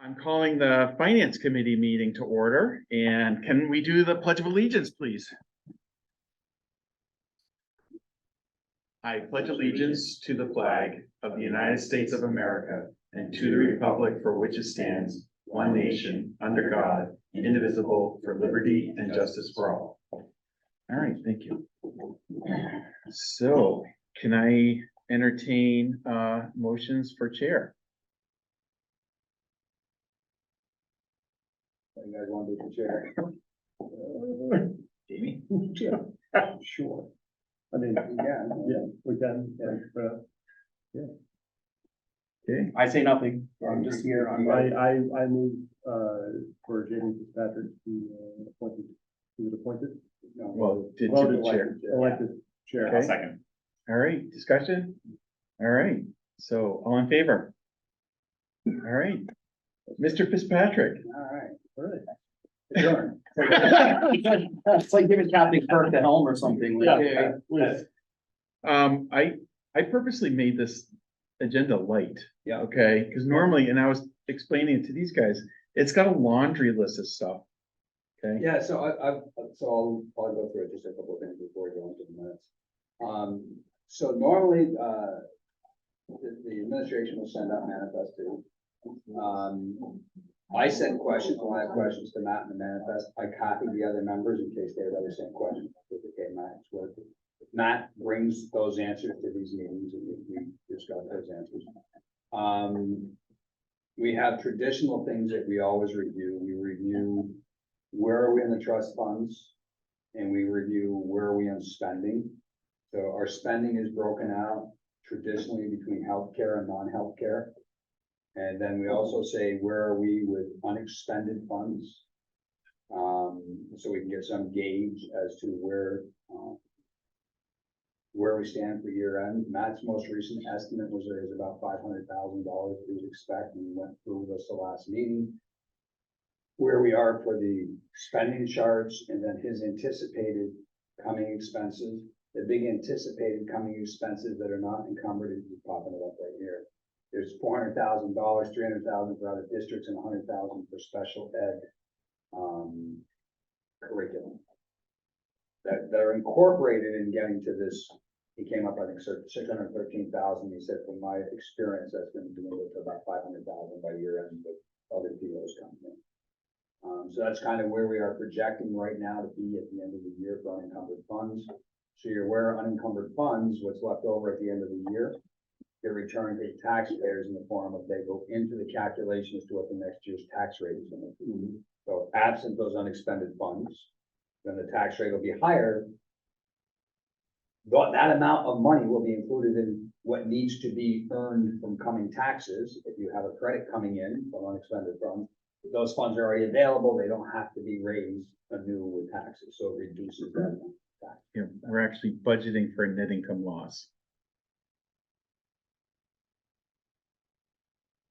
I'm calling the Finance Committee meeting to order, and can we do the Pledge of Allegiance, please? I pledge allegiance to the flag of the United States of America and to the republic for which it stands, one nation, under God, indivisible, for liberty and justice for all. All right, thank you. So, can I entertain motions for chair? You guys want to be the chair? Jamie? Yeah, sure. I mean, yeah, we can, yeah. Okay, I say nothing. I'm just here. I move, for Jamie Fitzpatrick to be appointed. He was appointed? No. well, did Well, to the chair. Elected chair. Okay. Second. All right, discussion? All right, so all in favor? All right, Mr. Fitzpatrick. All right, all right. Adjourn. It's like giving Captain Kirk the helm or something. Like, Yeah, please. I purposely made this agenda light. Yeah. Okay, because normally, and I was explaining it to these guys, it's got a laundry list of stuff. Okay, Yeah, so I'll go through it, just a couple of things before we go into the minutes. So normally, the administration will send out manifest to. I send questions, when I have questions to Matt in the manifest, I copy the other members in case they have other same questions. Okay, Matt, it's working. Matt brings those answers to these meetings and we discuss those answers. We have traditional things that we always review. We review where are we in the trust funds, and we review where are we on spending. So our spending is broken out traditionally between healthcare and non-healthcare. And then we also say, where are we with unexpended funds? So we can get some gauge as to where we stand for year end. Matt's most recent estimate was there was about $500,000 we would expect, and we went through this the last meeting. Where we are for the spending charts, and then his anticipated coming expenses. The big anticipated coming expenses that are not encumbered is popping it up right here. There's $400,000, $300,000 for other districts, and $100,000 for special ed curriculum that are incorporated in getting to this. He came up, I think, $613,000. He said, from my experience, that's going to dwindle to about $500,000 by year end, but other POs coming in. So that's kind of where we are projecting right now to be at the end of the year for unencumbered funds. So you're aware of unencumbered funds, what's left over at the end of the year, get returned to taxpayers in the form of they go into the calculation as to what the next year's tax rate is going to be. So absent those unexpended funds, then the tax rate will be higher. But that amount of money will be included in what needs to be earned from coming taxes. If you have a credit coming in from unexpended funds, if those funds are already available, they don't have to be raised anew with taxes. So it reduces that amount of tax. yeah, we're actually budgeting for a net income loss.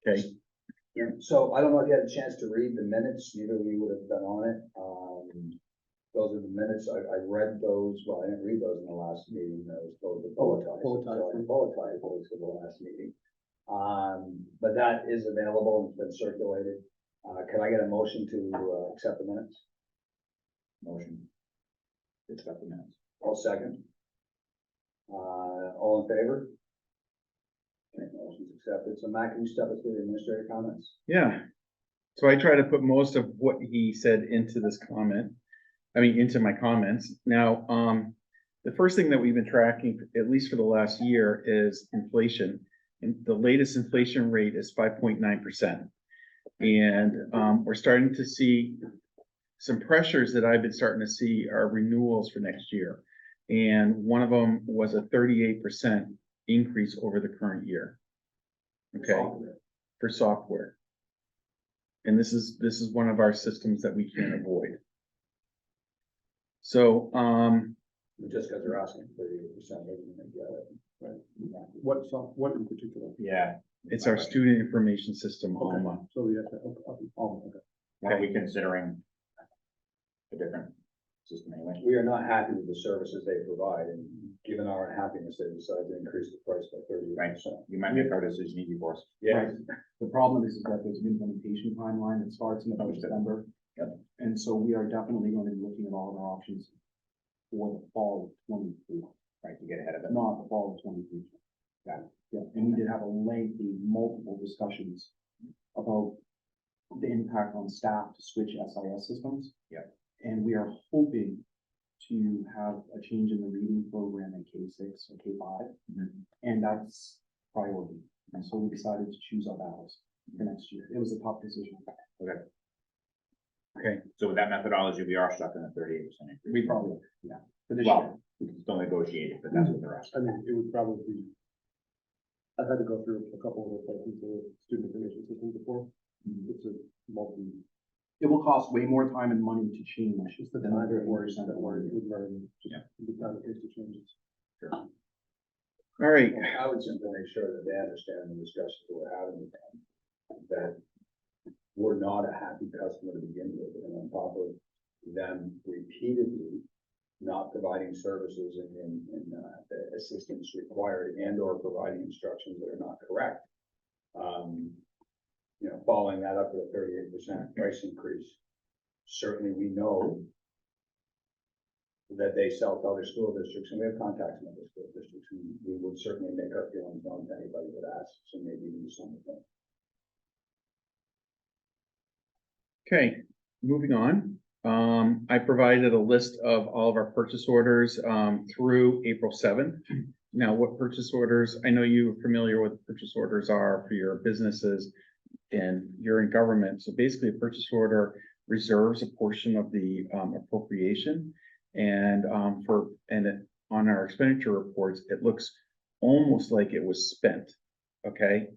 Okay, Yeah, so I don't know if you had a chance to read the minutes, neither of you would have been on it. Those are the minutes, I read those, well, I didn't read those in the last meeting, that was told to bulletized. Bulletized was for the last meeting. But that is available, it's been circulated. Can I get a motion to accept the minutes? Motion. Accept the minutes. All second. All in favor? Okay, motion's accepted. So Matt, can you step us through the administrative comments? yeah. So I try to put most of what he said into this comment. Into my comments. Now, the first thing that we've been tracking, at least for the last year, is inflation. And the latest inflation rate is 5.9%. And we're starting to see some pressures that I've been starting to see are renewals for next year. And one of them was a 38% increase over the current year. Okay, for software. And this is one of our systems that we can't avoid. So, Just because they're asking 38%, maybe they get it. Right. What in particular? Yeah. it's our student information system, Okay. Alma. So we have to, okay. Are we considering a different system anyway? We are not happy with the services they provide, and given our unhappiness, they decided to increase the price by 30%. Right. You might make our decision easy for us. Yeah. The problem is that there's an implementation timeline that starts in about December. Yep. And so we are definitely going to be looking at all of our options for the fall of 24, Right, to get ahead of it. not the fall of 23. Got it. Yeah, and we did have a lengthy, multiple discussions about the impact on staff to switch SIS systems. Yep. And we are hoping to have a change in the reading program in K6 or K5, and that's priority. And so we decided to choose our battles for next year. It was a tough decision. Okay, So with that methodology, we are stuck in the 38% increase. We probably, yeah, for this year. Well, we can still negotiate it, but that's what they're asking. I mean, it would probably, I've had to go through a couple of replacements of the student information system before. It's a multi, It will cost way more time and money to change. it's the than time the that works, 30% that work, it would learn, Yeah. the time it takes to change it. all right, I would simply make sure that they understand the discussions that we're having with them, that we're not a happy customer to begin with, and on top of them repeatedly not providing services and assistance required and or providing instructions that are not correct. You know, following that up with a 38% price increase. Certainly, we know that they sell to other school districts, and we have contacts in other school districts, and we would certainly make our feelings known to anybody that asks, and maybe even do something. okay, moving on. I provided a list of all of our purchase orders, through April 7th. Now, what purchase orders, I know you're familiar with what purchase orders are for your businesses and you're in government. So basically, a purchase order reserves a portion of the appropriation. And on our expenditure reports, it looks almost like it was spent, okay?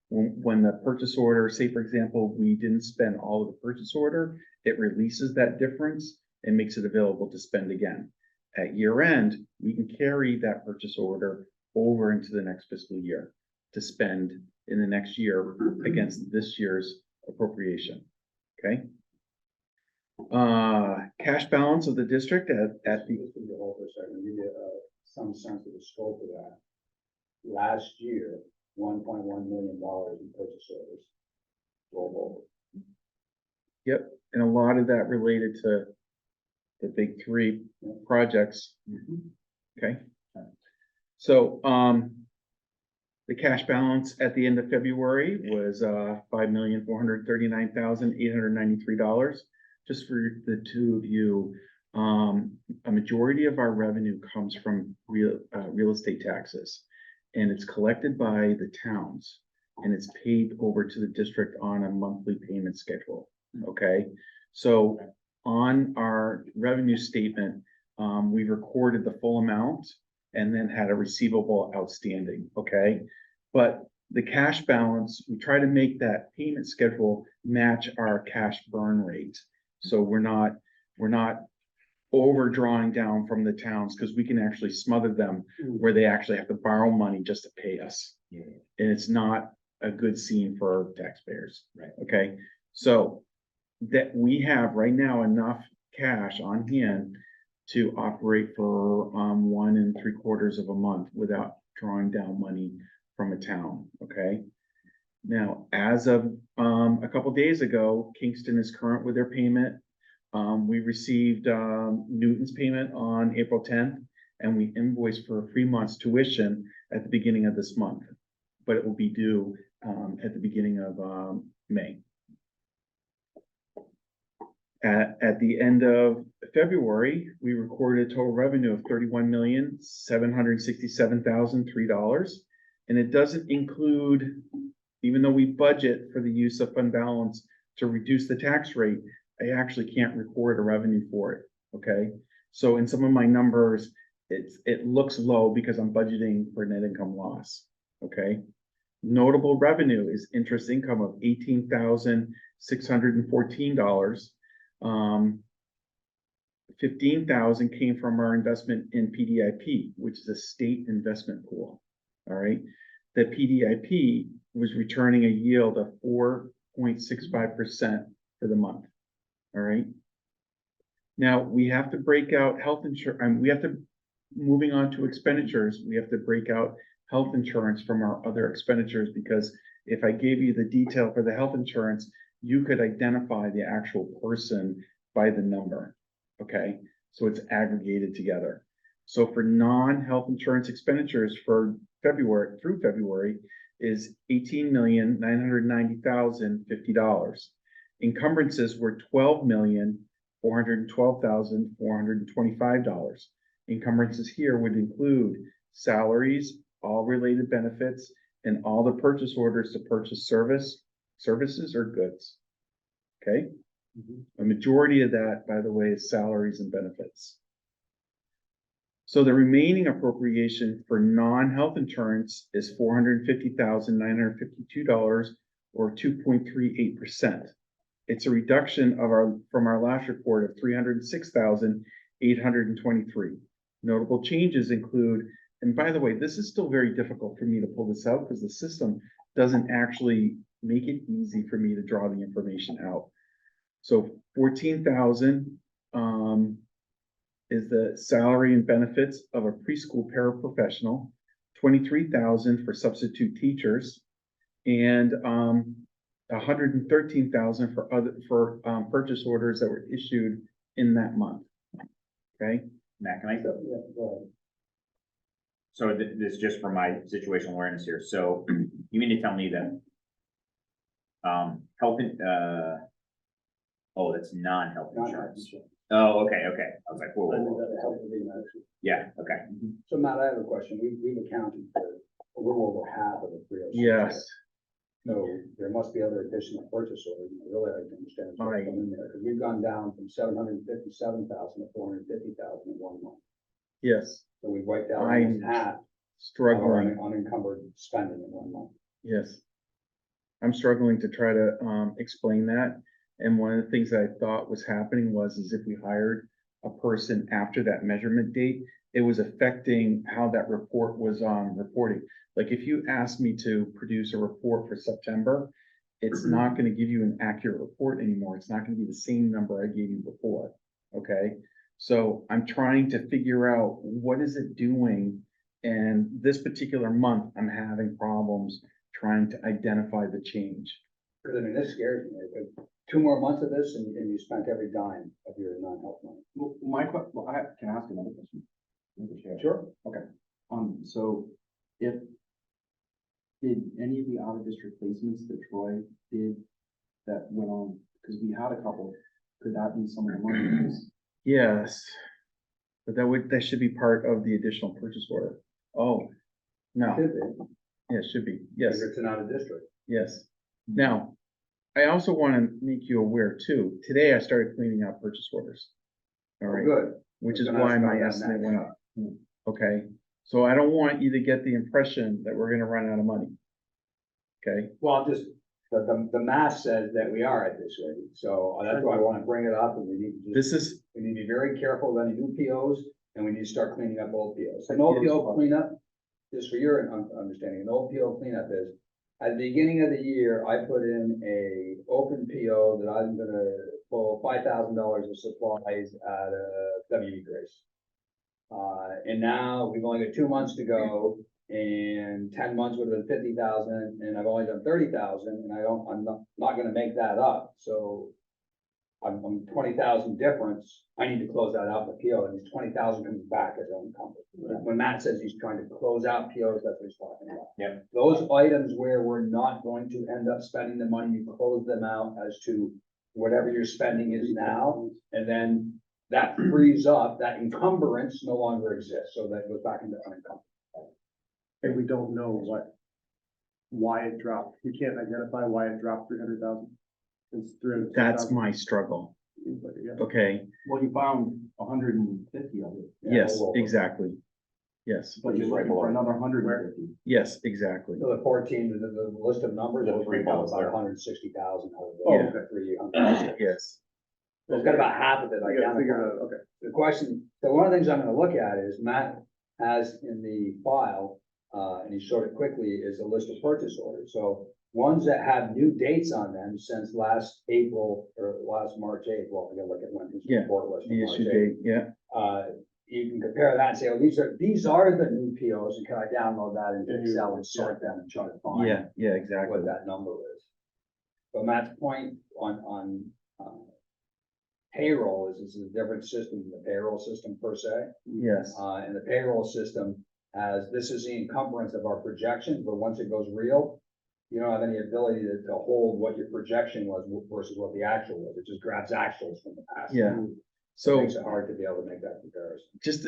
When the purchase order, say for example, we didn't spend all of the purchase order, it releases that difference and makes it available to spend again. At year end, we can carry that purchase order over into the next fiscal year to spend in the next year against this year's appropriation, okay? Cash balance of the district at the, Just to hold for a second, give you some sense of the scope of that. Last year, $1.1 million in purchase orders rolled over. yep, and a lot of that related to the big three projects. Okay. So, the cash balance at the end of February was, $5,439,893. Just for the two of you, a majority of our revenue comes from real estate taxes. And it's collected by the towns and it's paid over to the district on a monthly payment schedule, okay? So on our revenue statement, we recorded the full amount and then had a receivable outstanding, okay? But the cash balance, we try to make that payment schedule match our cash burn rate. So we're not overdrawing down from the towns because we can actually smother them where they actually have to borrow money just to pay us. Yeah. And it's not a good scene for taxpayers. Right. Okay, so that we have right now enough cash on hand to operate for 1 3/4 of a month without drawing down money from a town, okay? Now, as of a couple days ago, Kingston is current with their payment. We received Newton's payment on April 10th, and we invoiced for 3 months tuition at the beginning of this month, but it will be due at the beginning of May. At the end of February, we recorded a total revenue of $31,767,003, and it doesn't include, even though we budget for the use of fund balance to reduce the tax rate, I actually can't record a revenue for it, okay? So in some of my numbers, it looks low because I'm budgeting for net income loss, okay? Notable revenue is interest income of $18,614. 15,000 came from our investment in PDIP, which is a state investment pool, all right? The PDIP was returning a yield of 4.65% for the month. All right. Now we have to break out health insurance, moving on to expenditures, we have to break out health insurance from our other expenditures because if I gave you the detail for the health insurance, you could identify the actual person by the number, okay? So it's aggregated together. So for non-health insurance expenditures for February, through February, is $18,990,050. Encumbrances were $12,412,425. Encumbrances here would include salaries, all related benefits, and all the purchase orders to purchase services or goods. Okay? A majority of that, by the way, is salaries and benefits. So the remaining appropriation for non-health insurance is $450,952 or 2.38%. It's a reduction from our last report of $306,823. Notable changes include, and by the way, this is still very difficult for me to pull this out because the system doesn't actually make it easy for me to draw the information out. So 14,000 is the salary and benefits of a preschool paraprofessional, 23,000 for substitute teachers, and 113,000 for purchase orders that were issued in that month. Okay. Matt, can I, So, yeah, go ahead. so this is just for my situational awareness here. So you mean to tell me that health, oh, that's non-health insurance. Oh, okay. I was like, whoa, I whoa, think whoa. that helped with the analysis. Yeah, okay. So Matt, I have a question. We've accounted for a little over half of the 306. Yes. So there must be other additional purchase orders. And I really like to understand what's Right. going in there, because we've gone down from 757,000 to 450,000 in 1 month. Yes. So we've wiped out I'm almost half of our struggling. unencumbered spending in 1 month. Yes. I'm struggling to try to explain that. And one of the things that I thought was happening was if we hired a person after that measurement date, it was affecting how that report was reporting. Like if you asked me to produce a report for September, it's not going to give you an accurate report anymore. It's not going to be the same number I gave you before. Okay. So I'm trying to figure out what is it doing. And this particular month, I'm having problems trying to identify the change. Because I mean, this scares me. 2 more months of this and you spent every dime of your non-health money. Well, can I ask another question? Mr. Chair? Sure. So did any of the out-of-district placements that Troy did that went on, because we had a couple, could that be some of the money? Yes. But that should be part of the additional purchase order. Oh, no. Should be, Yeah, it should be. Yes, because it's an out-of-district. yes. Now, I also want to make you aware too, today I started cleaning out purchase orders. All right, Good. which is We're gonna why ask my about that estimate next. went up. Okay, so I don't want you to get the impression that we're gonna run out of money. Okay, Well, the math says that we are at this rate, so that's why I want to bring it up, and we need to this is, we need to be very careful of any new POs, and we need to start cleaning up old POs. An old PO cleanup, just for your understanding, an old PO cleanup is, at the beginning of the year, I put in a open PO that I'm gonna pull $5,000 of supplies at WE Grace. And now we've only got 2 months to go, and 10 months would have been 50,000, and I've only done 30,000, and I'm not gonna make that up, so I'm 20,000 difference. I need to close that out in the PO, and it's 20,000 comes back as unencumbered. When Matt says he's trying to close out POs, that's what he's talking about. Yep. Those items where we're not going to end up spending the money, you close them out as to whatever your spending is now, and then that frees up, that encumbrance no longer exists, so that goes back into unencumbered. And we don't know why it dropped. We can't identify why it dropped 300,000. It's 300,000. that's my struggle. Yeah. Okay, Well, you found 150 of it, yes, we'll- exactly. Yes, but you're looking for another 150. yes, exactly. So the 14, the list of numbers, The those three break out balls about there. 160,000. Yeah. 300. Yes, So it's got about half of it I gotta figure it identified. out, okay. The question, so one of the things I'm gonna look at is Matt has in the file, and he showed it quickly, is a list of purchase orders. So ones that have new dates on them since last April or last March 8th, well, I gotta look at when his Yeah, report was. from the March issue 8th. date, yeah, you can compare that and say, oh, these are the new POs, and can I download that into Excel and sort them and try to find yeah, exactly. what that number is. But Matt's point on payroll is this is a different system than the payroll system per se. Yes, And the payroll system this is the encumbrance of our projections, but once it goes real, you don't have any ability to hold what your projection was versus what the actual was. It just grabs actuals from the past. Yeah. It so makes it hard to be able to make that comparison. just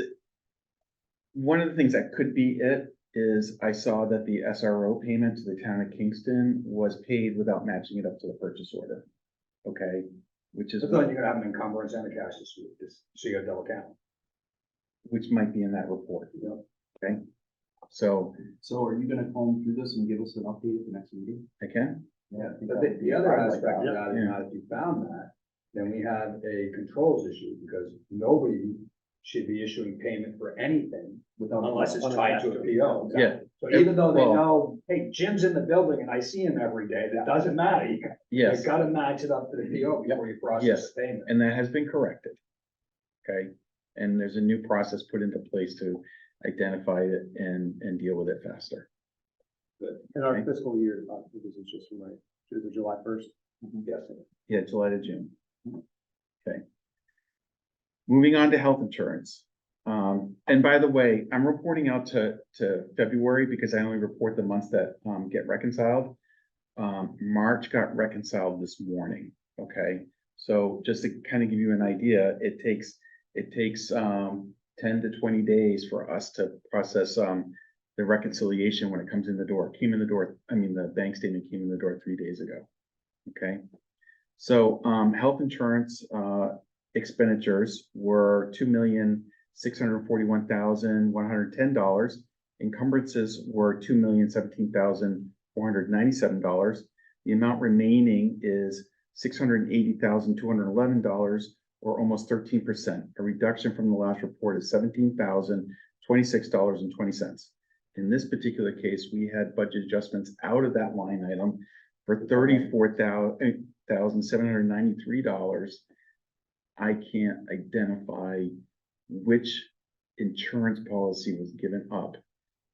one of the things that could be it is I saw that the SRO payment to the town of Kingston was paid without matching it up to the purchase order. Okay, which is, So then you're gonna have an encumbrance and a cash dispute, so you got double count. which might be in that report. You know? Okay, so So are you gonna comb through this and give us an update at the next meeting? I can, Yeah. I think But that would the be- other I'd like aspect of that. that is Yeah. now that you found that, then we have a controls issue, because nobody should be issuing payment for anything Without. unless it's tied to a PO. yeah, So even though they Well- know, hey, Jim's in the building and I see him every day, that doesn't matter. You yes, gotta match it up to the PO before you process Yes. the payment. and that has been corrected. Okay, and there's a new process put into place to identify it and deal with it faster. And our Okay. fiscal year, this is just from right, is it July 1st? Yes. Yeah, July to June. Okay. Moving on to health insurance. And by the way, I'm reporting out to February because I only report the months that, get reconciled. March got reconciled this morning, okay? So just to kind of give you an idea, it takes, 10 to 20 days for us to process, the reconciliation when it comes in the door. Came in the door, I mean, the bank statement came in the door 3 days ago. Okay, so, health insurance, expenditures were $2,641,110. Encumbrances were $2,017,497. The amount remaining is $680,211, or almost 13%. A reduction from the last report is $17,026.20. In this particular case, we had budget adjustments out of that line item for $34,793. I can't identify which insurance policy was given up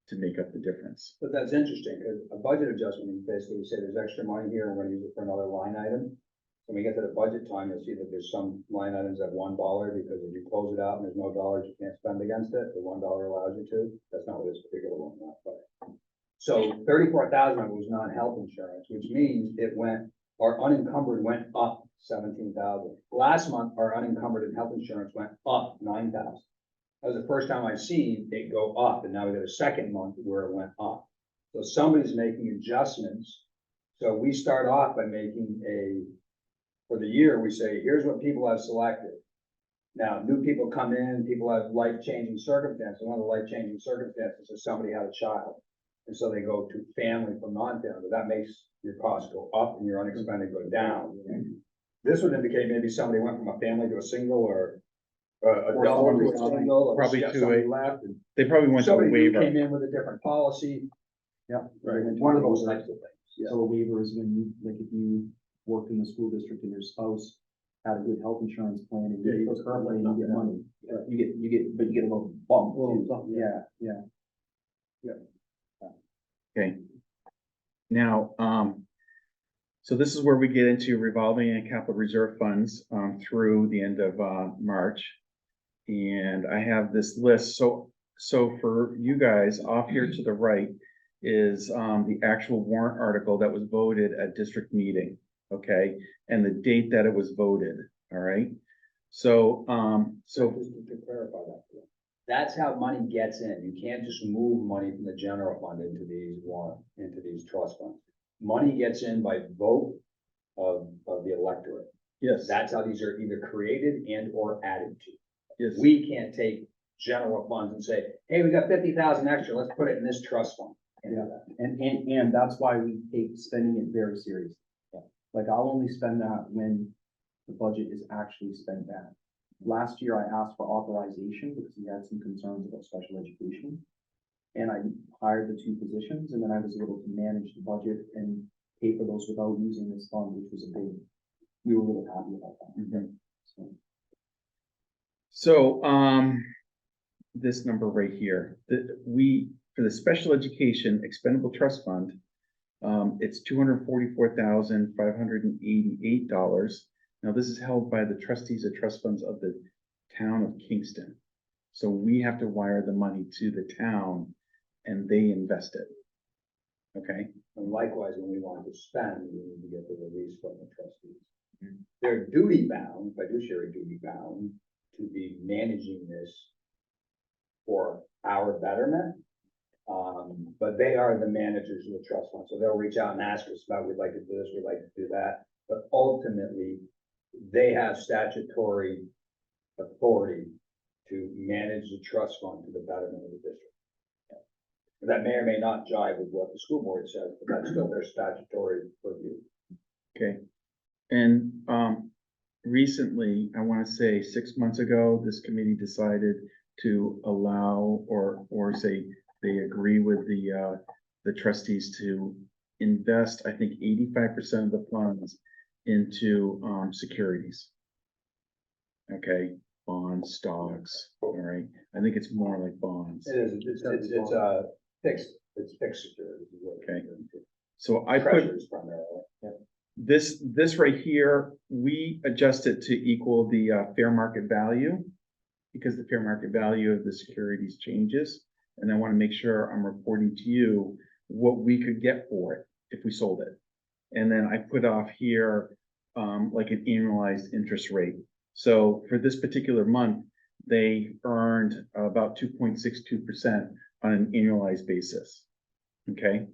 to make up the difference. But that's interesting, because a budget adjustment, is basically we say there's extra money here, we're gonna use it for another line item. When we get to the budget time, you'll see that there's some line items at $1, because if you close it out and there's no dollars you can't spend against it, the $1 allows you to. That's not what this particular one was, but. So 34,000 was non-health insurance, which means our unencumbered went up 17,000. Last month, our unencumbered and health insurance went up 9,000. That was the first time I've seen it go up, and now we got a second month where it went up. So somebody's making adjustments. So we start off by making for the year, we say, here's what people have selected. Now, new people come in, people have life-changing circumstances. One of the life-changing circumstances is somebody had a child. And so they go to family from non-family, but that makes your costs go up and your unexpended go down. This would indicate maybe somebody went from a family to a single, or a double to a single. or Probably to somebody a- left, and They probably went to a somebody new waiver. came in with a different policy. Yeah. Right, one of those types of things. So a waiver is when you, like, if you worked in the school district and your spouse had a good health insurance plan and Yeah, you you took just her money, you get money. Right. You get, but you get a little bump Little too. something, Yeah, yeah. Okay. Now, so this is where we get into revolving and capital reserve funds, through the end of, March. And I have this list, so for you guys, off here to the right is, the actual warrant article that was voted at district meeting, okay? And the date that it was voted, all right? So, Just to clarify that. That's how money gets in. You can't just move money from the general fund into these trust funds. Money gets in by vote of the electorate. yes, That's how these are either created and or added to. yes, We can't take general funds and say, hey, we got 50,000 extra, let's put it in this trust fund. Can't do that. And that's why we take spending it very seriously. Like, I'll only spend that when the budget is actually spent down. Last year, I asked for authorization because we had some concerns about special education. And I hired the 2 positions, and then I was able to manage the budget and pay for those without using this fund, which was we were really happy about that. Mhm. So, So, this number right here, that for the special education expendable trust fund, it's $244,588. Now, this is held by the trustees of trust funds of the town of Kingston. So we have to wire the money to the town and they invest it. Okay, And likewise, when we want to spend, we need to get the release from the trustees. Mhm. They're duty bound, fiduciary duty bound, to be managing this for our betterment. But they are the managers of the trust fund, so they'll reach out and ask us about, we'd like to do this, we'd like to do that. But ultimately, they have statutory authority to manage the trust fund to the betterment of the district. That may or may not jive with what the school board says, but that's still their statutory purview. okay. And, recently, I want to say 6 months ago, this committee decided to allow or say they agree with the trustees to invest, I think 85% of the funds into, securities. Okay, bonds, stocks, all right. I think it's more like bonds. It is, it's fixed security. is what Okay. it's- So I put Treasuries primarily. this right here, we adjust it to equal the fair market value because the fair market value of the securities changes. And I want to make sure I'm reporting to you what we could get for it if we sold it. And then I put off here like an annualized interest rate. So for this particular month, they earned about 2.62% on an annualized basis. Okay.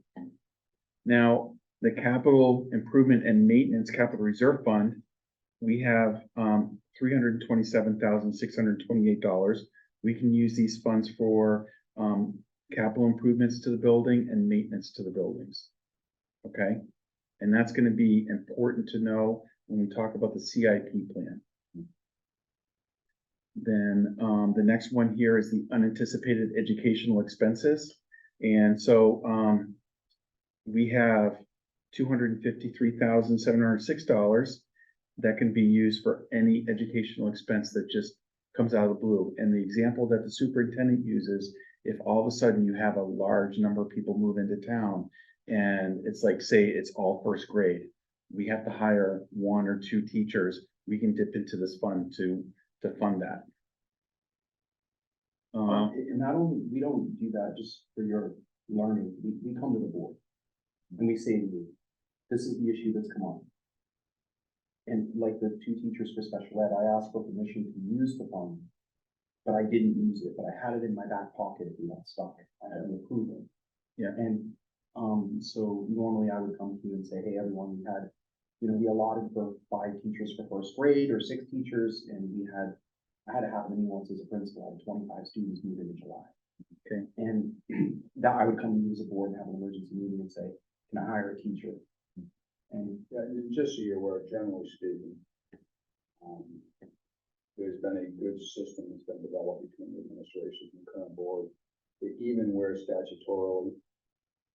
Now, the capital improvement and maintenance capital reserve fund, we have $327,628. We can use these funds for capital improvements to the building and maintenance to the buildings. Okay, and that's going to be important to know when we talk about the CIP plan. Then the next one here is the unanticipated educational expenses. And so we have $253,706 that can be used for any educational expense that just comes out of the blue. And the example that the superintendent uses, if all of a sudden you have a large number of people move into town and it's like, say it's all first grade, we have to hire 1 or 2 teachers, we can dip into this fund to fund that. And not only, we don't do that just for your learning, we come to the board. And we say to you, this is the issue that's come up. And like the 2 teachers for special ed, I asked for permission to use the fund, but I didn't use it, but I had it in my back pocket if we got stuck. I had an approval. Yeah. And, so normally I would come to you and say, hey, everyone, we allotted for 5 teachers for first grade or 6 teachers, and I had to happen to me once as a principal, I had 25 students move in July. Okay. And that I would come to you as a board and have an emergency meeting and say, can I hire a teacher? And Just so you're aware, generally speaking, there's been a good system that's been developed between the administration and the current board, that even where statutorily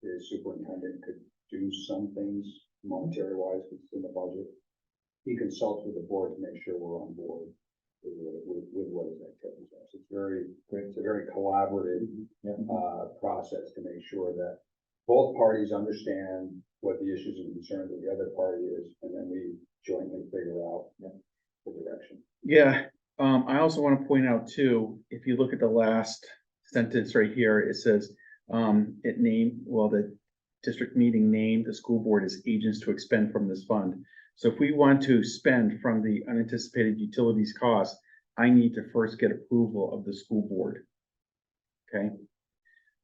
the superintendent could do some things monetary wise within the budget, he consults with the board to make sure we're on board with what his activities are. So it's a very collaborative process to make sure that both parties understand what the issues and concerns of the other party is, and then we jointly figure out the direction. Yeah, I also want to point out too, if you look at the last sentence right here, it says, the district meeting named the school board as agents to expend from this fund. So if we want to spend from the unanticipated utilities costs, I need to first get approval of the school board. Okay.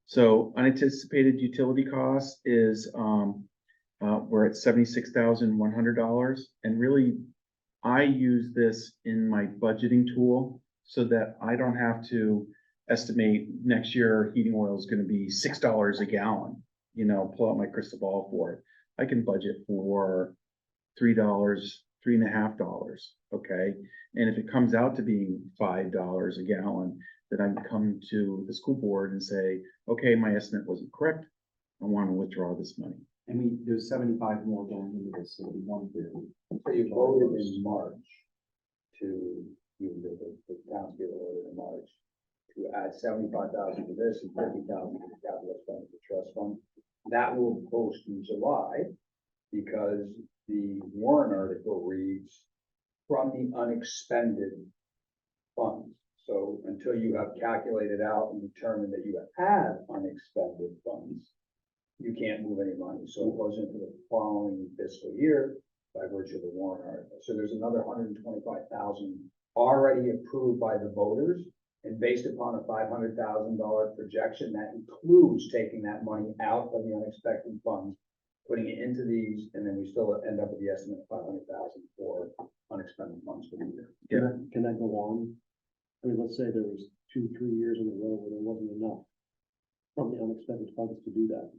So unanticipated utility costs is, we're at $76,100. And really, I use this in my budgeting tool so that I don't have to estimate next year heating oil is going to be $6 a gallon, pull out my crystal ball for it. I can budget for $3, $3.50. Okay. And if it comes out to being $5 a gallon, then I can come to the school board and say, okay, my estimate wasn't correct. I want to withdraw this money. And there's 75 more going into this, so it'll be 150. So you voted in March to, the townspeople voted in March to add 75,000 to this and 50,000 to the capital expenditure trust fund. That will post in July because the warrant article reads from the unexpended funds. So until you have calculated out and determined that you have unexpended funds, you can't move any money. So it goes into the following fiscal year by virtue of the warrant article. So there's another 125,000 already approved by the voters. And based upon a $500,000 projection, that includes taking that money out of the unexpected funds, putting it into these, and then we still end up with the estimate of 500,000 for unexpended funds for the year. Can I go on? I mean, let's say there was 2-3 years in a row where there wasn't enough from the unexpected funds to do that.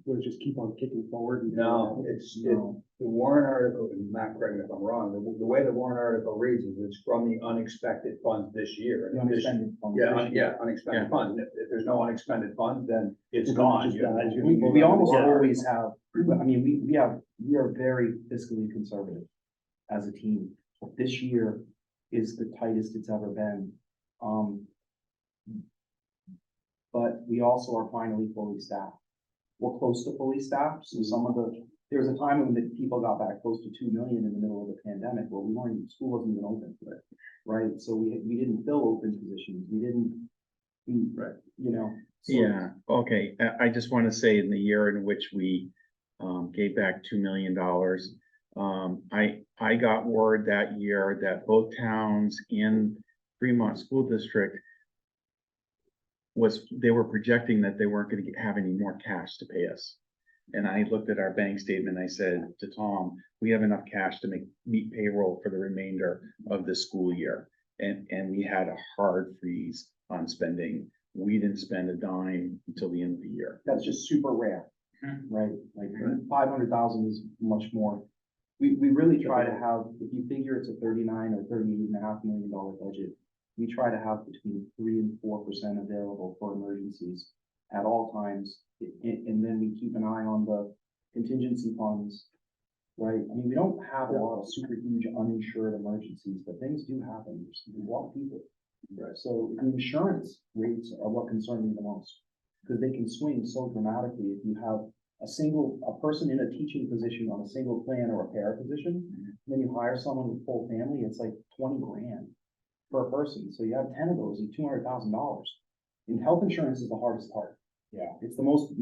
Would it just keep on kicking forward? And No, the warrant article, and Matt, correct me if I'm wrong, the way the warrant article reads is it's from the unexpected funds this year. The unexpended funds. Unexpended Yeah. funds. If there's no unexpended funds, then it's It gone. just dies. We almost Yeah. always have, I mean, we are very fiscally conservative as a team. This year is the tightest it's ever been. But we also are finally fully staffed. We're close to fully staffed, so there was a time when the people got back close to 2 million in the middle of the pandemic, where school wasn't even open for it, right? So we didn't fill open positions, Right. you know. so- Yeah, okay, I just want to say in the year in which we gave back $2 million, I got word that year that both towns in Fremont School District they were projecting that they weren't gonna have any more cash to pay us. And I looked at our bank statement, I said to Tom, we have enough cash to meet payroll for the remainder of the school year. And we had a hard freeze on spending. We didn't spend a dime until the end of the year. That's just super rare, right? Like 500,000 is much more. We really try to have, if you figure it's a 39 or $38.5 million budget, we try to have between 3 and 4% available for emergencies at all times. And then we keep an eye on the contingency funds, right? I mean, we don't have a lot of super huge uninsured emergencies, but things do happen. There's a lot of people. Right. So the insurance rates are what concern me the most, because they can swing so dramatically if you have a person in a teaching position on a single plan or a para position, and then you hire someone with full family, it's like 20 grand per person. So you have 10 of those, you $200,000. And health insurance is the hardest part. Yeah. It's the most,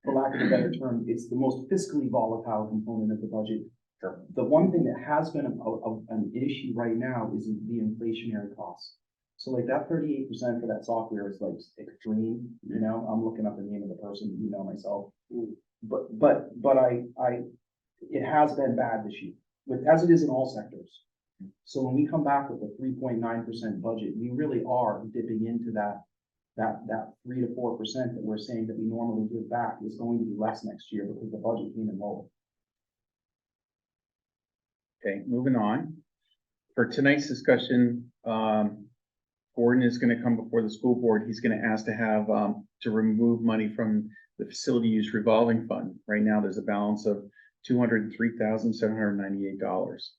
for lack of a better term, it's the most fiscally volatile component of the budget. Sure. The one thing that has been an issue right now is the inflationary costs. So like that 38% for that software is like extreme, you know, I'm looking up the name of the person, you know, myself. But it has been bad this year, as it is in all sectors. So when we come back with a 3.9% budget, we really are dipping into that 3 to 4% that we're saying that we normally give back is going to be less next year because the budget came in lower. Okay, moving on. For tonight's discussion, Gordon is gonna come before the school board. He's gonna ask to have, to remove money from the facility use revolving fund. Right now, there's a balance of $203,798.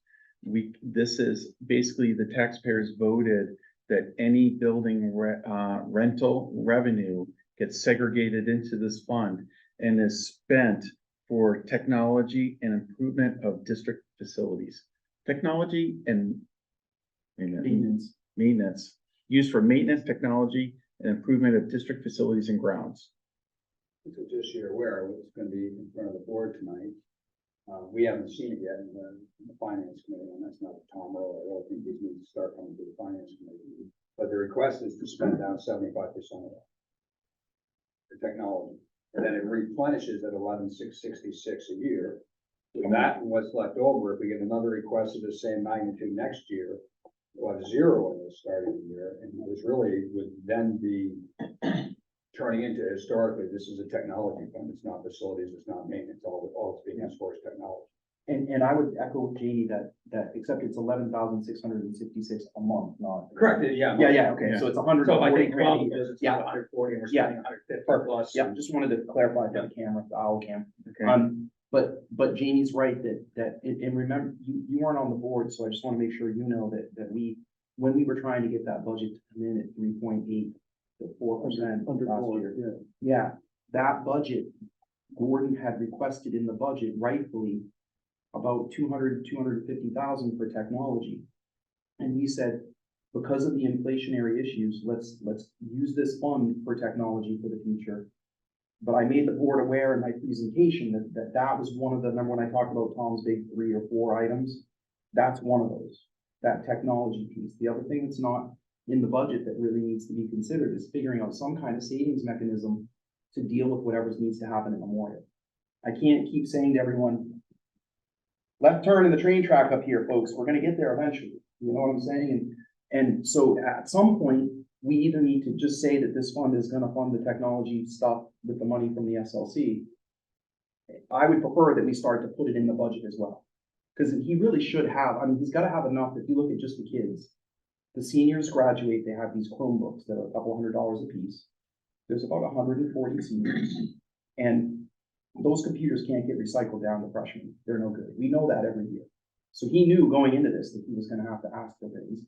This is basically the taxpayers voted that any building rental revenue gets segregated into this fund and is spent for technology and improvement of district facilities. Technology and maintenance, used for maintenance, technology, and improvement of district facilities and grounds. So just so you're aware, what's gonna be in front of the board tonight, we haven't seen it yet in the finance committee, and that's not Tom Rowe. I don't think these need to start coming to the finance committee. But the request is to spend down 75% of that for technology. And then it replenishes at 11,666 a year. With that and what's left over, if we get another request of the same magnitude next year, we'll have zero in the start of the year, and this really would then be turning into historically, this is a technology fund. It's not facilities, it's not maintenance, all it's being used for is technology. And I would echo with Jamie that except it's 11,666 a month, not. Correct, yeah. Yeah, okay, so it's 100. So if I take 12 years, it's Yeah. 140, and we're Yeah. spending 150 plus. Yeah, just wanted to clarify for the camera, the owl cam. Okay. But Jamie's right and remember, you weren't on the board, so I just want to make sure you know that we when we were trying to get that budget to come in at 3.8 to 4% Under last four, year. yeah. Yeah, that budget, Gordon had requested in the budget rightfully about 250,000 for technology. And we said, because of the inflationary issues, let's use this fund for technology for the future. But I made the board aware in my presentation that was one of the, remember when I talked about Tom's big 3 or 4 items? That's one of those, that technology piece. The other thing that's not in the budget that really needs to be considered is figuring out some kind of savings mechanism to deal with whatever needs to happen at Memorial. I can't keep saying to everyone, left turn in the train track up here, folks, we're gonna get there eventually, you know what I'm saying? And so at some point, we either need to just say that this fund is gonna fund the technology stuff with the money from the SLC. I would prefer that we start to put it in the budget as well. Cause he really should have, I mean, he's gotta have enough, if you look at just the kids. The seniors graduate, they have these Chromebooks that are a couple $100 a piece. There's about 140 seniors. And those computers can't get recycled down to freshmen. They're no good. We know that every year. So he knew going into this that he was gonna have to ask for things.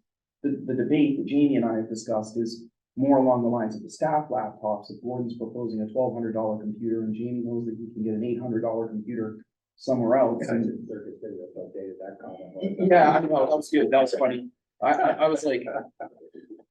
The debate that Jamie and I have discussed is more along the lines of the staff laptops. If Gordon's proposing a $1,200 computer and Jamie knows that he can get an $800 computer somewhere else. Yeah, I and- did circuit video, so I updated that comment. Yeah, I know, that was good, that was funny. I was like,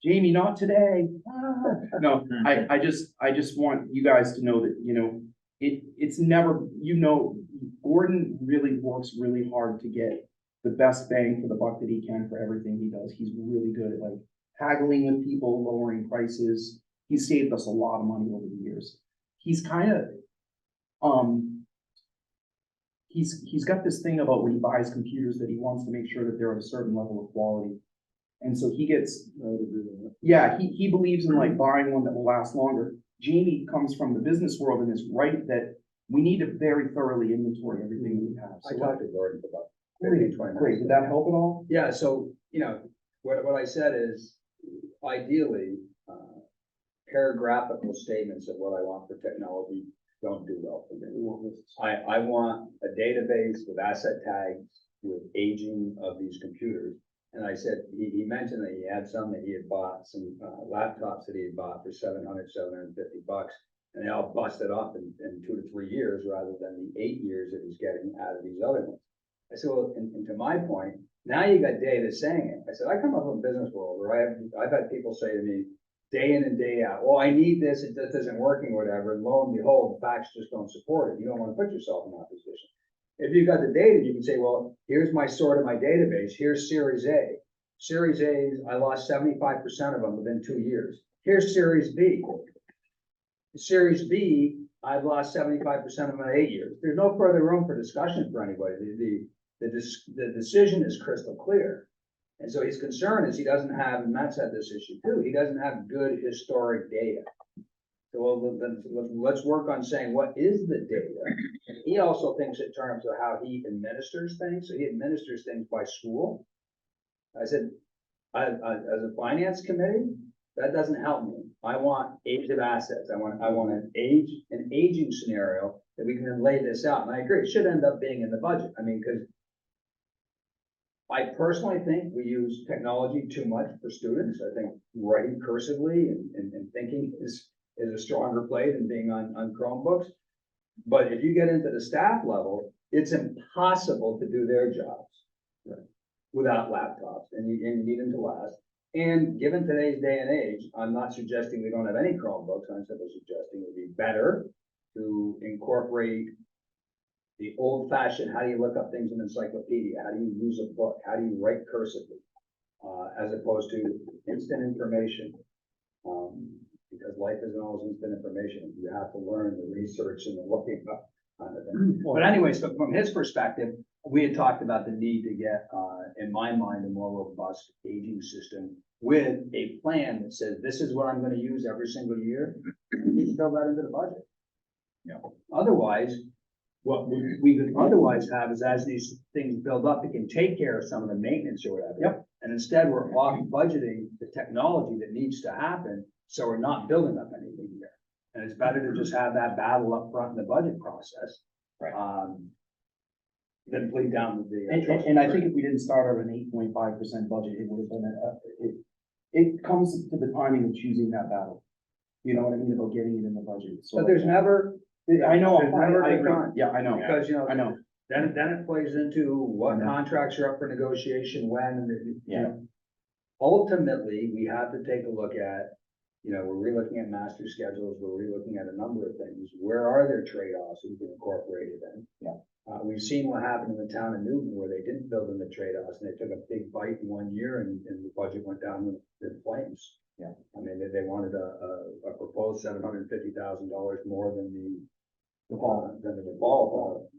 Jamie, not today. Ah. No, I just want you guys to know that, you know, it's never, you know, Gordon really works really hard to get the best bang for the buck that he can for everything he does. He's really good at like haggling with people, lowering prices. He's saved us a lot of money over the years. He's kind of, he's got this thing about when he buys computers that he wants to make sure that they're at a certain level of quality. And so he gets, yeah, he believes in like buying one that will last longer. Jamie comes from the business world and is right that we need to very thoroughly inventory everything we have. I So talked to Gordon for about great, 15, 20 minutes. great. Did that help at all? Yeah, so, you know, what I said is, ideally, paragraphical statements of what I want for technology don't do well for me. I want a database with asset tags, with aging of these computers. And I said, he mentioned that he had some that he had bought, some laptops that he had bought for $700, $750, and they all busted up in 2 to 3 years rather than the 8 years that he's getting out of these other ones. I said, well, and to my point, now you got data saying it. I said, I come up from a business world where I've had people say to me day in and day out, well, I need this, it just isn't working, whatever, and lo and behold, facts just don't support it. You don't want to put yourself in that position. If you've got the data, you can say, well, here's my sort of my database. Here's Series A. Series A's, I lost 75% of them within 2 years. Here's Series B. Series B, I've lost 75% of them in 8 years. There's no further room for discussion for anybody. The decision is crystal clear. And so his concern is he doesn't have, and Matt's had this issue too, he doesn't have good historic data. So well, then let's work on saying what is the data. And he also thinks in terms of how he administers things. So he administers things by school. I said, as a finance committee, that doesn't help me. I want age of assets. I want an aging scenario that we can then lay this out. And I agree, it should end up being in the budget. I mean, because I personally think we use technology too much for students. I think writing cursively and thinking is a stronger play than being on Chromebooks. But if you get into the staff level, it's impossible to do their jobs without laptops, and you need them to last. And given today's day and age, I'm not suggesting we don't have any Chromebooks. I'm simply suggesting it would be better to incorporate the old-fashioned, how do you look up things in an encyclopedia? How do you use a book? How do you write cursively? As opposed to instant information. Because life isn't always instant information. You have to learn the research and the looking up kind of thing. But anyway, so from his perspective, we had talked about the need to get, in my mind, a more robust aging system with a plan that says, this is what I'm going to use every single year. You can build that into the budget. You know, otherwise, what we could otherwise have is as these things build up, it can take care of some of the maintenance or whatever. Yep. And instead we're off budgeting the technology that needs to happen. So we're not building up anything here. And it's better to just have that battle up front in the budget process. Right. Then bleed down the. And I think if we didn't start at an 8.5% budget, it would have been it comes to the timing of choosing that battle. You know what I mean, about getting it in the budget, so. But there's never, I know, there's never I a agree. time. Yeah, I know, because, I know. then it plays into what I know. contracts are up for negotiation, when, and Yeah. ultimately, we have to take a look at, we're relooking at master schedules, we're relooking at a number of things. Where are there trade-offs we can incorporate it in? Yeah. We've seen what happened in the town of Newton where they didn't build in the trade-offs and they took a big bite in 1 year and the budget went down in flames. Yeah. I mean, they wanted a proposed $750,000 more than the default,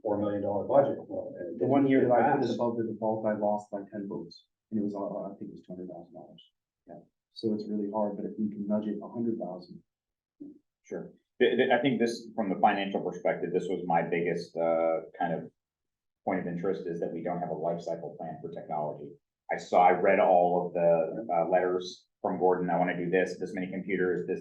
$4 million budget. Well, and it The 1 year that I put passed. it above the default, I lost by 10 votes, and it was, I think it was $200,000. Yeah, so it's really hard, but if we can nudge it 100,000. Sure. I think this, from the financial perspective, this was my biggest, kind of point of interest is that we don't have a life cycle plan for technology. I read all of the, letters from Gordon. I want to do this many computers, this.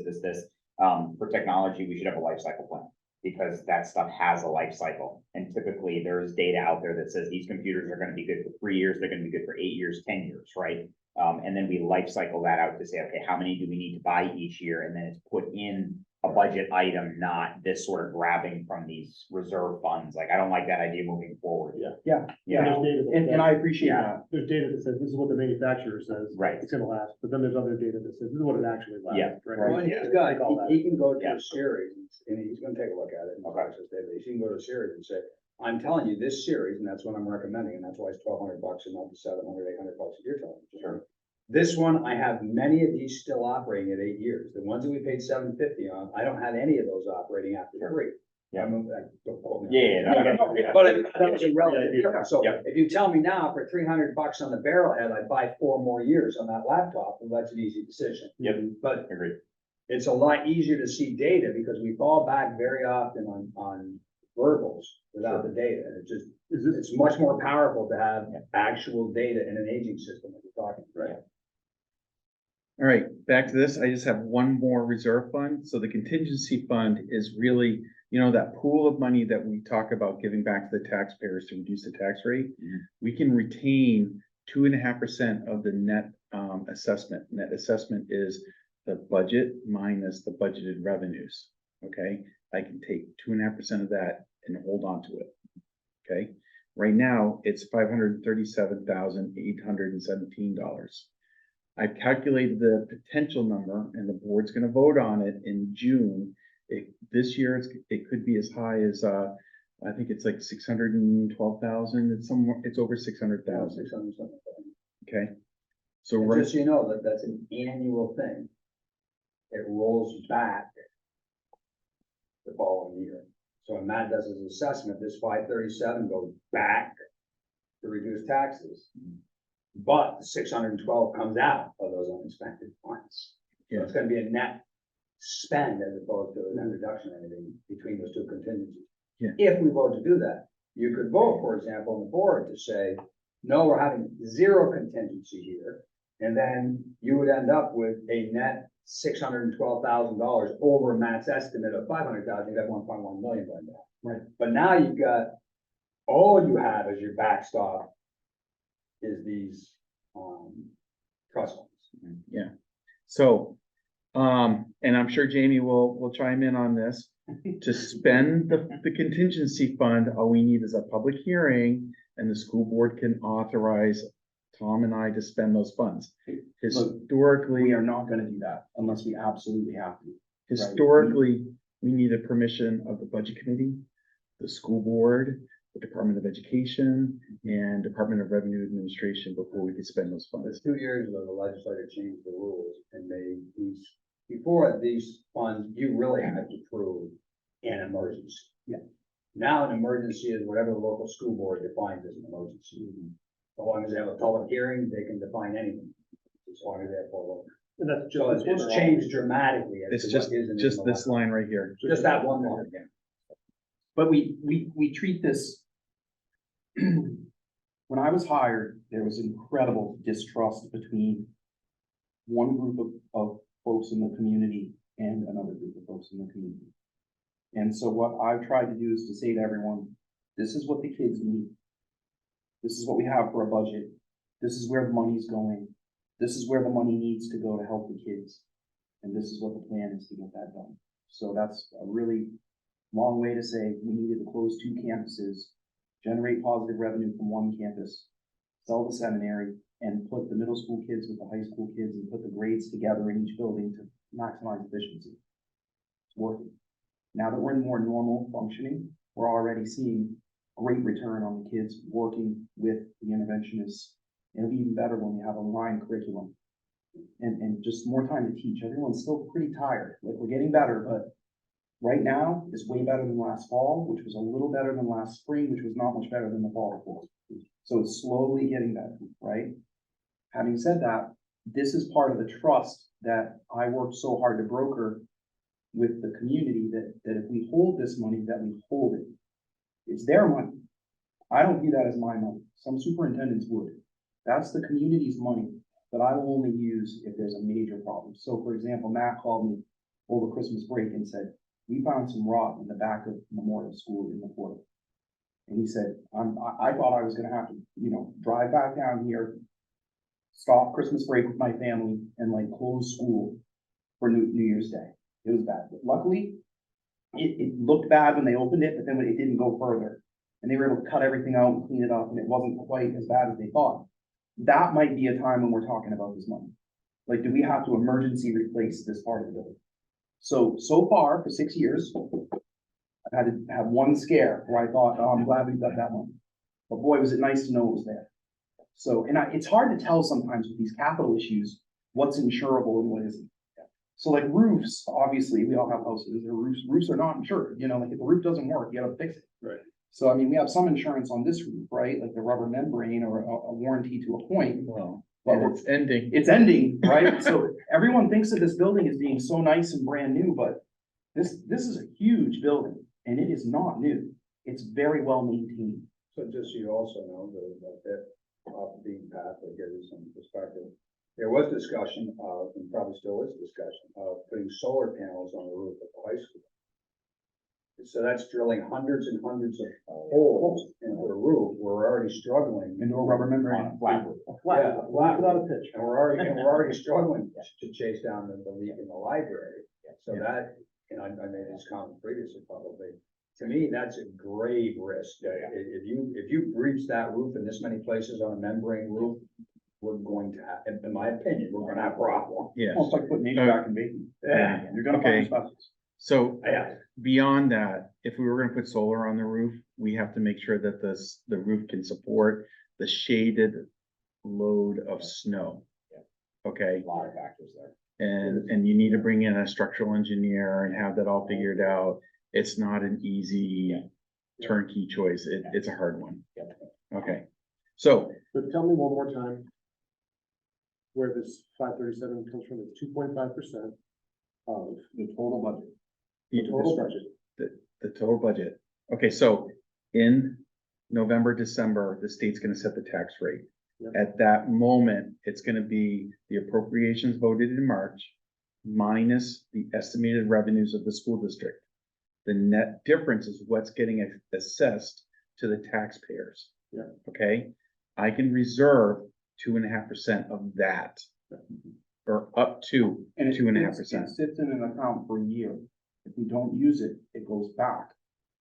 For technology, we should have a life cycle plan because that stuff has a life cycle. And typically there is data out there that says these computers are going to be good for 3 years. They're going to be good for 8 years, 10 years, right? And then we life cycle that out to say, okay, how many do we need to buy each year? And then it's put in a budget item, not this sort of grabbing from these reserve funds. Like, I don't like that idea moving forward. Yeah. Yeah, Yeah. There's data that and I says- appreciate that. There's data that says this is what the manufacturer says. Right. It's gonna last, but then there's other data that says this is what it actually lasts. Yeah, Well, and Yeah. he's got, Take all that. he can go to Yeah. a series, and he's gonna take a look at it. And Okay. he can go to a series and say, I'm telling you this series, and that's what I'm recommending, and that's why it's $1,200 and not the $700, $800 that you're telling me. Sure. This one, I have many of these still operating at 8 years. The ones that we paid $750 on, I don't have any of those operating after Sure. 3. Yeah. Don't quote me. Yeah. But that was a relative difference. So Yeah. if you tell me now for $300 on the barrelhead, I'd buy 4 more years on that laptop, well, that's an easy decision. Yep. But Agreed. it's a lot easier to see data because we fall back very often on verbals without the data. And it just, it's much more powerful to have actual data in an aging system that we're talking, right? All right, back to this. I just have one more reserve fund. So the contingency fund is really, that pool of money that we talk about giving back to the taxpayers to reduce the tax rate. Mhm. We can retain 2.5% of the net assessment. Net assessment is the budget minus the budgeted revenues. Okay, I can take 2.5% of that and hold on to it. Okay, right now it's $537,817. I've calculated the potential number and the board's gonna vote on it in June. This year, it could be as high as, I think it's like 612,000, it's over 600,000, 600 something. okay? So And right, just so you know, that's an annual thing. It rolls back the following year. So when Matt does his assessment, this 537 goes back to reduce taxes. But the 612 comes out of those unexpected funds. So it's gonna be a net spend as opposed to a net reduction or anything between those two contingencies. Yeah. If we vote to do that, you could vote, for example, on the board to say, no, we're having 0 contingency here. And then you would end up with a net $612,000 over Matt's estimate of 500,000, you got 1.1 million going down. Right. But now you've got, all you have as your backstop is these, trust funds. so, and I'm sure Jamie will chime in on this. To spend the contingency fund, all we need is a public hearing and the school board can authorize Tom and I to spend those funds. Historically, We are not gonna do that unless we absolutely have to. historically, we needed permission of the budget committee, the school board, the Department of Education, and Department of Revenue Administration before we could spend those funds. 2 years ago, the legislature changed the rules and made these, before these funds, you really had to prove an emergency. Yeah. Now an emergency is whatever the local school board defines as an emergency. As long as they have a public hearing, they can define anything, as long as they have full. And that's So just. it's changed dramatically as It's to what just, is and just isn't this allowed. line right here. Just that one line, yeah. But we treat this. When I was hired, there was incredible distrust between one group of folks in the community and another group of folks in the community. And so what I've tried to do is to say to everyone, this is what the kids need. This is what we have for a budget. This is where the money's going. This is where the money needs to go to help the kids. And this is what the plan is to get that done. So that's a really long way to say we needed to close 2 campuses, generate positive revenue from 1 campus, sell the seminary, and put the middle school kids with the high school kids and put the grades together in each building to maximize efficiency. It's working. Now that we're in more normal functioning, we're already seeing great return on the kids working with the interventionists. It'll be even better when we have a line curriculum and just more time to teach. Everyone's still pretty tired. Like, we're getting better, but right now is way better than last fall, which was a little better than last spring, which was not much better than the fall before. So it's slowly getting better, right? Having said that, this is part of the trust that I worked so hard to broker with the community, that if we hold this money, that we hold it. It's their money. I don't view that as my money. Some superintendents would. That's the community's money that I will only use if there's a major problem. So for example, Matt called me over Christmas break and said, we found some rot in the back of Memorial School in the portal. And he said, I thought I was gonna have to, drive back down here, stop Christmas break with my family, and like close school for New Year's Day. It was bad. But luckily, it looked bad when they opened it, but then it didn't go further. And they were able to cut everything out and clean it up, and it wasn't quite as bad as they thought. That might be a time when we're talking about this money. Like, do we have to emergency replace this part of the building? So far, for 6 years, I've had to have one scare where I thought, oh, I'm glad we've got that money. But boy, was it nice to know it was there. So, it's hard to tell sometimes with these capital issues, what's insurable and what isn't. So like roofs, obviously, we all have houses, or roofs are not insured, like if the roof doesn't work, you gotta fix it. Right. So I mean, we have some insurance on this roof, right? Like the rubber membrane or a warranty to a point. Well, But and it's ending. it's ending, right? So everyone thinks of this building as being so nice and brand new, but this is a huge building and it is not new. It's very well maintained. So just so you also know, that off the beaten path, to give you some perspective. There was discussion of, and probably still is discussion of putting solar panels on the roof of the high school. So that's drilling hundreds and hundreds of holes into the roof. We're already struggling. Into a rubber membrane. Flat roof. Yeah, flat. Without a pitch. And we're already struggling to chase down the leak in the library. So that, I made this comment previously probably. To me, that's a grave risk. If you breach that roof in this many places on a membrane roof, we're going to have, in my opinion, we're gonna have a problem. Yes. Almost like putting HVAC in baking. Yeah. You're gonna Okay. find stuff. So Yeah. beyond that, if we were gonna put solar on the roof, we have to make sure that the roof can support the shaded load of snow. Okay, A lot of factors there. and you need to bring in a structural engineer and have that all figured out. It's not an easy turnkey choice. It's a hard one. Okay, so But tell me one more time where this 537 comes from. It's 2.5% of The total budget. the total budget. the total budget. Okay, so in November, December, the state's gonna set the tax rate. Yep. At that moment, it's gonna be the appropriations voted in March minus the estimated revenues of the school district. The net difference is what's getting assessed to the taxpayers. Yeah. Okay, I can reserve 2.5% of that. Or up to And it 2.5%. sits in an account for a year. If we don't use it, it goes back.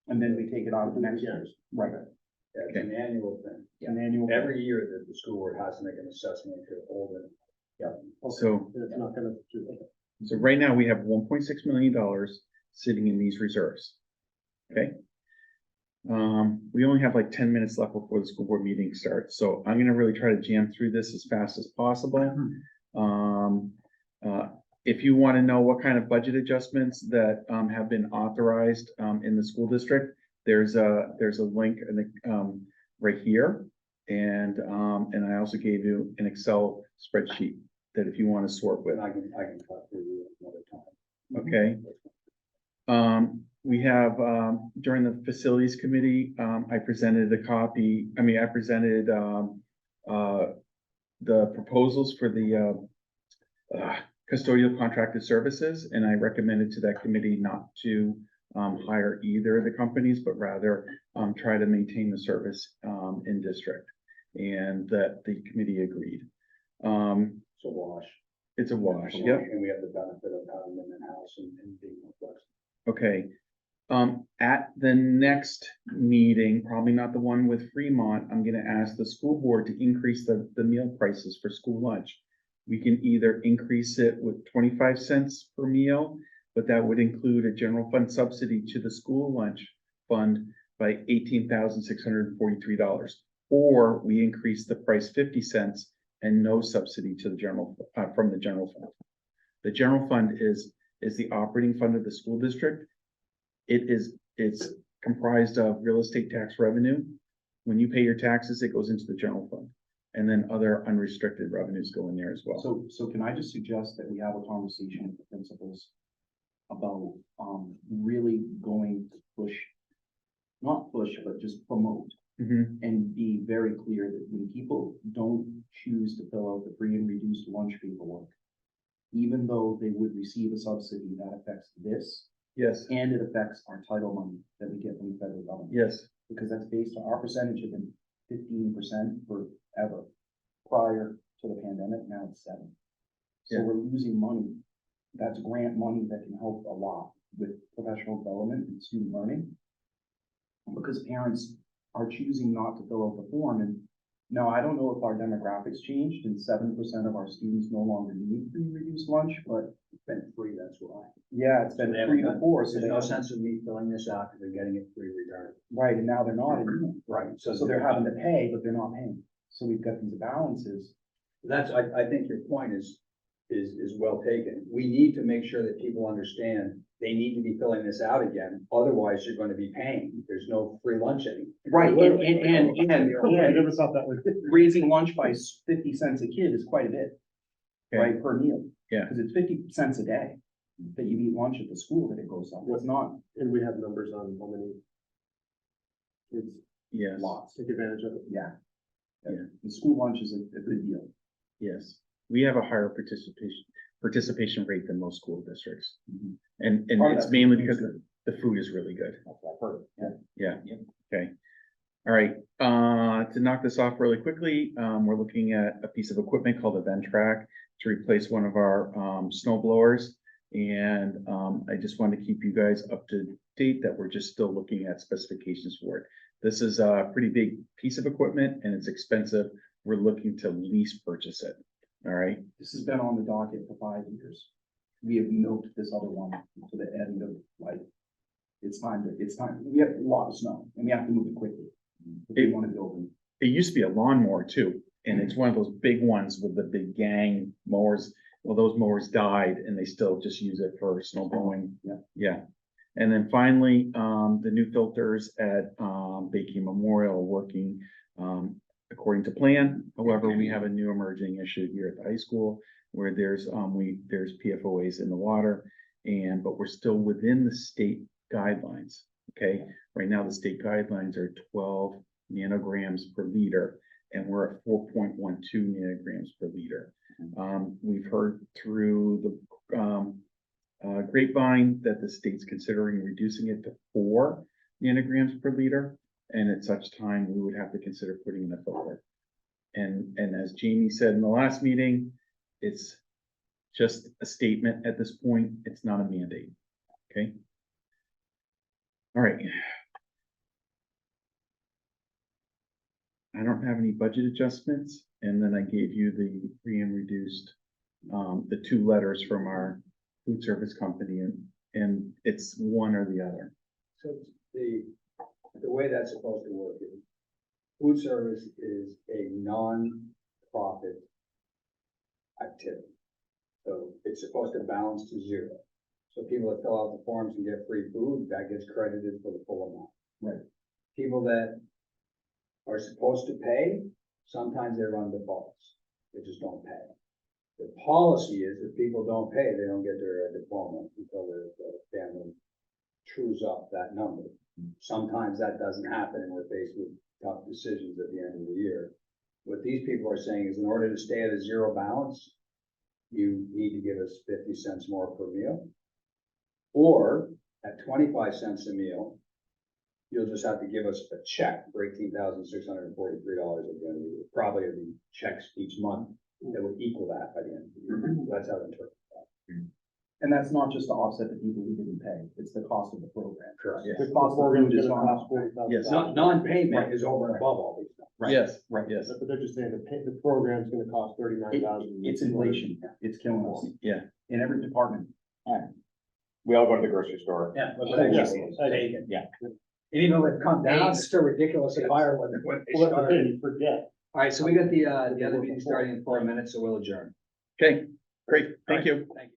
And then we take it out of the next year's. Right. Yeah, it's an annual thing. An annual. Every year that the school board has to make an assessment to hold it. So, It's not gonna do it. so right now we have $1.6 million sitting in these reserves. Okay. We only have like 10 minutes left before the school board meeting starts, so I'm gonna really try to jam through this as fast as possible. If you want to know what kind of budget adjustments that have been authorized in the school district, there's a link in the, right here. And I also gave you an Excel spreadsheet that if you want to sort with. And I can talk to you another time. Okay. We have, during the facilities committee, I presented I presented, the proposals for the, custodial contracted services, and I recommended to that committee not to, hire either of the companies, but rather, try to maintain the service, in district. and that the committee agreed. It's a wash. It's a wash, yep, And we have the benefit of having them in-house and being more flexible. okay. At the next meeting, probably not the one with Fremont, I'm gonna ask the school board to increase the meal prices for school lunch. We can either increase it with 25 cents per meal, but that would include a general fund subsidy to the school lunch fund by $18,643. Or we increase the price 50 cents and no subsidy to the from the general fund. The general fund is the operating fund of the school district. It's comprised of real estate tax revenue. When you pay your taxes, it goes into the general fund. And then other unrestricted revenues go in there as well. So can I just suggest that we have a conversation with the principals about, really going to push, not push, but just promote Mhm. and be very clear that when people don't choose to fill out the free and reduced lunch paperwork, even though they would receive a subsidy, that affects this, Yes, and it affects our title money that we get from the federal government. yes, Because that's based on our percentage have been 15% forever. Prior to the pandemic, now it's 7%. So Yeah. we're losing money. That's grant money that can help a lot with professional development and student learning. Because parents are choosing not to fill out the form, and now I don't know if our demographics changed and 7% of our students no longer need free reduced lunch, but It's been free, that's why. yeah, it's been free before, so There's they no have, sense of me filling this out because they're getting it free regardless. right, and now they're not anymore. Right. So they're having to pay, but they're not paying. So we've got these balances. I think your point is well taken. We need to make sure that people understand they need to be filling this out again, otherwise you're gonna be paying. There's no free lunch anymore. Right, and I never thought that was. raising lunch by 50 cents a kid is quite a bit, Okay. right, per meal. Yeah. Because it's 50 cents a day that you eat lunch at the school that it goes up. It's not And we have numbers on how many kids yes, lots. take advantage of it. Yeah. Yeah. The school lunch is a good deal. yes. We have a higher participation rate than most school districts. And Part of it's that mainly food's because good. the food is really good. That's what I've heard. Yeah, okay. All right, to knock this off really quickly, we're looking at a piece of equipment called a Ventrac to replace one of our snow blowers. And I just want to keep you guys up to date that we're just still looking at specifications for it. This is a pretty big piece of equipment and it's expensive. We're looking to lease purchase it. All right, This has been on the docket for 5 years. We have milked this other one to the end of like, it's time. We have a lot of snow and we have to move it quickly. If we want to build them. it used to be a lawnmower too, and it's one of those big ones with the big gang mowers. Well, those mowers died and they still just use it for snow blowing. Yeah. Yeah. And then finally, the new filters at Baking Memorial are working according to plan. However, we have a new emerging issue here at the high school where there's PFOAs in the water, but we're still within the state guidelines. Okay, right now the state guidelines are 12 nanograms per liter, and we're at 4.12 nanograms per liter. We've heard through the grapevine that the state's considering reducing it to 4 nanograms per liter, and at such time we would have to consider putting in a filter. And as Jamie said in the last meeting, it's just a statement at this point. It's not a mandate. Okay. All right. I don't have any budget adjustments, and then I gave you the free and reduced, the 2 letters from our food service company, and it's one or the other. So the way that's supposed to work is, food service is a non-profit activity. So it's supposed to balance to 0. So people that fill out the forms and get free food, that gets credited for the full amount. Right. People that are supposed to pay, sometimes they run defaults. They just don't pay. The policy is if people don't pay, they don't get their diploma until the family trues up that number. Sometimes that doesn't happen and we're faced with tough decisions at the end of the year. What these people are saying is in order to stay at a 0 balance, you need to give us 50 cents more per meal. Or at 25 cents a meal, you'll just have to give us a check for $18,643 at the end of the year. Probably it'll be checks each month that would equal that by the end of the year. That's how to interpret that. And that's not just to offset the people who didn't pay, it's the cost of the program. Correct. Yes. The cost of food is gone up. Yes. Non-payment is over and above all these things. Right. Yes, Right. yes, But they're just saying the program's gonna cost $39,000. It's inflation, it's killing us yeah. in every department. We all go to the grocery store. Yeah. Yes. Yeah. And even though they've come down, it's still ridiculously higher when they Well, that's the started. thing, you forget. All right, so we got the other meeting starting in 4 minutes, so we'll adjourn. Okay, great, thank you. Thank you.